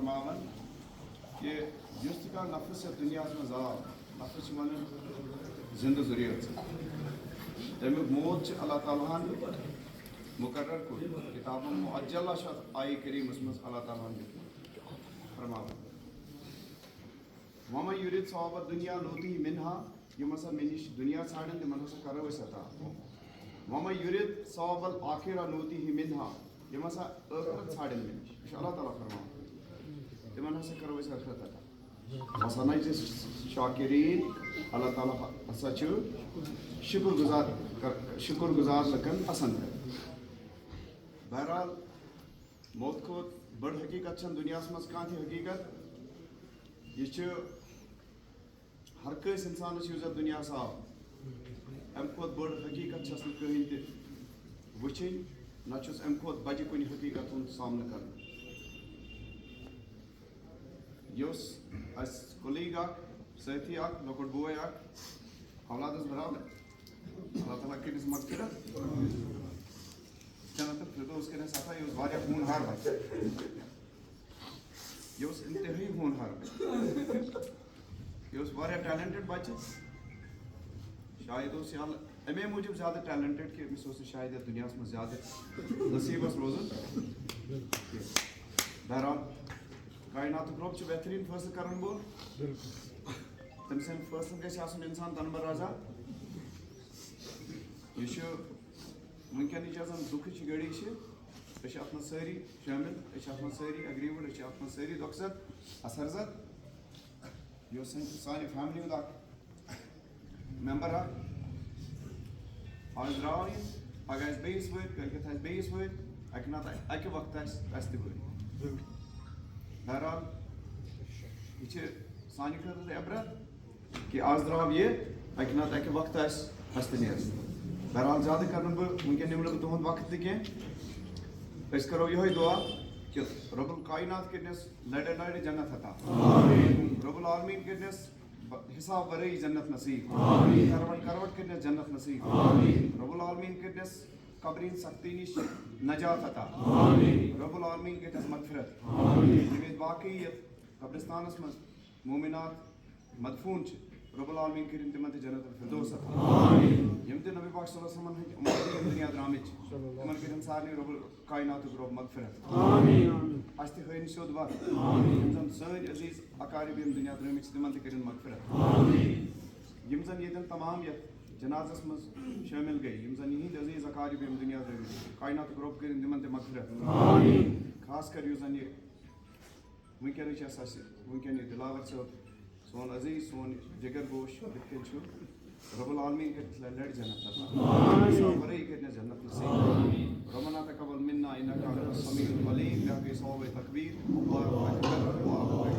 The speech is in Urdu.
فرماون کہ یُس تہِ کانٛہہ نفس یتھ دُنیاہس منٛز آو نفس چھِ ونان زندٕ ضروٗرت تمیُک موت چھِ اللہ تعالیٰ ہن مقرر کوٚرمُت کتابن معجلہ چھُ اتھ آیہِ کریٖمس منٛز اللہ تعالیٰ ہن لیوٚکھمُت فرماوان وَمَن یُرِد ثواب الدُنیا نُؤتِہِ مِنہا یِم ہسا مےٚ نِش دُنیا ژھانڈن تِمن ہسا کرو أسۍ عطا وَمَن یُرِد ثواب الآخرہ نُؤتِہِ مِنہا یِم ہسا ٲخرت ژھانڈن مےٚ نِش یہِ چھُ اللہ تعالیٰ فرماوان تِمن ہسا کرو أسۍ ٲخرت عطا وَسَنَجْزِی الشَّاکِریٖن اللہ تعالیٰ ہسا چھُ شُکر گُزار لُکن پسنٛد کران بہرحال موت کھۄتہٕ بٔڑ حقیٖقت چھنہٕ دُنیاہس منٛز کانٛہہ تہِ حقیٖقت یہِ چھُ ہر کٲنٛسہِ انسانس یُس یتھ دُنیاہس آو امہِ کھۄتہٕ بٔڑ حقیٖقت چھس نہٕ کٕہٕنۍ تہِ وٕچھِنۍ نہ چھُس امہِ کھۄتہٕ بجہِ کُنہِ حقیٖقت ہُنٛد سامنہٕ کرُن یُس اسہِ کُلیٖگ اکھ سٲتھی اکھ لۄکُٹ بوے اکھ اولادس برابر اللہ تعالیٰ کٔرِس مغفرت جنت الفردوس کٔرِنس عطا یہِ اوس واریاہ ہوٗنہار بچہِ یہِ اوس انتہٲیی ہوٗنہار بچہِ یہِ اوس واریاہ ٹیلنٹڈ بچہِ شاید اوس یہِ امے موٗجوٗب زیادٕ ٹیلنٹڈ کہِ أمِس اوس نہٕ شاید یتھ دُنیاہس منٛز زیادٕ نصیٖبس روزُن بہرحال کایناتُک رۄب چھُ بہتریٖن فٲصلہٕ کرن وول تٔمۍ سٕنٛدۍ فٲصلہٕ گژھِ آسُن انسان تنبر رضا یہِ چھُ وٕنکیٚنٕچ یۄس زن دُکھٕچ گٔڑی چھِ أسۍ چھِ اتھ منٛز سٲری شٲمِل أسۍ چھِ اتھ منٛز سٲری اگریٖوٕڈ أسۍ چھِ اتھ منٛز سٲری دۄکھسد اثرزد یہِ اوس سانہِ فیملی ہُنٛد اکھ ممبر اکھ آز درٛاو یہِ پگہہ آسہِ بیٚیِس وٲرۍ کٲلکٮ۪تھ آسہِ بیٚیِس وٲرۍ اکہِ نتہٕ اکہِ وقتہٕ آسہِ اسہِ تہِ وٲرۍ بہرحال یہِ چھِ سانہِ خٲطرٕ تہِ عبرت کہِ آز درٛاو یہِ اکہِ نتہٕ اکہِ وقتہٕ آسہِ اسہِ تہِ نیرُن بہرحال زیادٕ کرٕ نہٕ بہٕ وٕنکیٚن نِمہٕ نہٕ بہٕ تُہُنٛد وقت تہِ کینٛہہ أسۍ کرو یِہوے دُعا کہ رۄب الکاینات کٔرنس لڑِ لڑِ جنت عطا رۄب العالمیٖن کٔرنس حساب ورٲیی جنت نصیٖب کروٹ کروٹ کٔرنس جنت نصیٖب رۄب العالمیٖن کٔرنس قبرِ ہِنٛدِ سختی نِش نجات عطا رۄب العالمیٖن کٔرنس مغفرت یِم ییٚتہِ باقٕے یتھ قبرستانس منٛز مومِنات مدفوٗن چھِ رۄب العالمیٖن کٔرِنۍ تِمن تہِ جنت الفردوس عطا یِم تہِ نبی پاک صلی اللہ علیہ وسلمن ہٕنٛدۍ اُمتی دُنیا درٛامٕتۍ چھِ تِمن کٔرِنۍ سارنٕے رۄب کایناتُک رۄب مغفرت اسہِ تہِ ہٲیِنۍ سیوٚد وتھ یِم زن سٲنۍ عزیٖز اقارب یِم دُنیا درٛٲمٕتۍ چھِ تِمن تہِ کٔرِنۍ مغفرت یِم زن ییٚتٮ۪ن تمام یتھ جنازس منٛز شٲمِل گٔے یِم زن یِہنٛدۍ عزیٖز اقارب یِم دُنیا درٛٲمٕتۍ کایناتُک رۄب کٔرِنۍ تِمن تہِ مغفرت خاص کر یُس زن یہِ وٕنکیٚنٕچ یۄس اسہِ وٕنکیٚن یہِ دِلاور صٲب سون عزیٖز سون جگر گوش یِتھ کٔنۍ چھُ رۄب العالمیٖن کٔرِتھ لڑِ جنت عطا حساب ورٲیی کٔرنس جنت نصیٖب ربنا تقبل منا انك انت السميع العليم بحق صواب تکبیر اللہ اکبر اللہ